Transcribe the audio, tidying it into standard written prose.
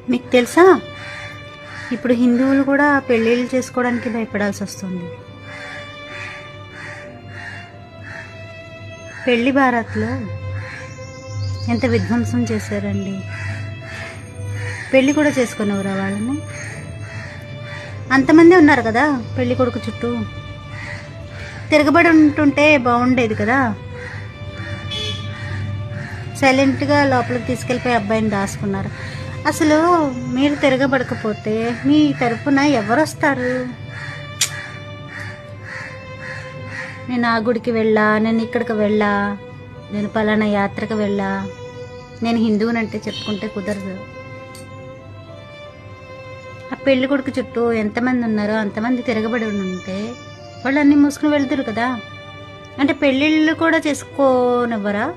మీకు తెలుసా, ఇప్పుడు హిందువులు కూడా పెళ్ళిళ్ళు చేసుకోవడానికి భయపడాల్సి వస్తుంది. పెళ్లి భారత్లో ఎంత విధ్వంసం చేశారండి. పెళ్ళి కూడా చేసుకునేవరా వాళ్ళని. అంతమంది ఉన్నారు కదా పెళ్ళి కొడుకు చుట్టూ. తిరగబడి ఉంటుంటే బాగుండేది కదా. సైలెంట్గా లోపలికి తీసుకెళ్ళిపోయి అబ్బాయిని దాచుకున్నారు. అసలు మీరు తిరగబడకపోతే మీ తరపున ఎవరు వస్తారు? నేను ఆ గుడికి వెళ్ళా, నేను ఇక్కడికి వెళ్ళా, నేను పలానా యాత్రకు వెళ్ళా, నేను హిందువునంటే చెప్పుకుంటే కుదరదు. ఆ పెళ్లి కొడుకు చుట్టూ ఎంతమంది ఉన్నారో అంతమంది తిరగబడి ఉంటే వాళ్ళు అన్నీ మూసుకుని వెళ్తారు కదా. అంటే పెళ్ళిళ్ళు కూడా చేసుకోనివ్వరా?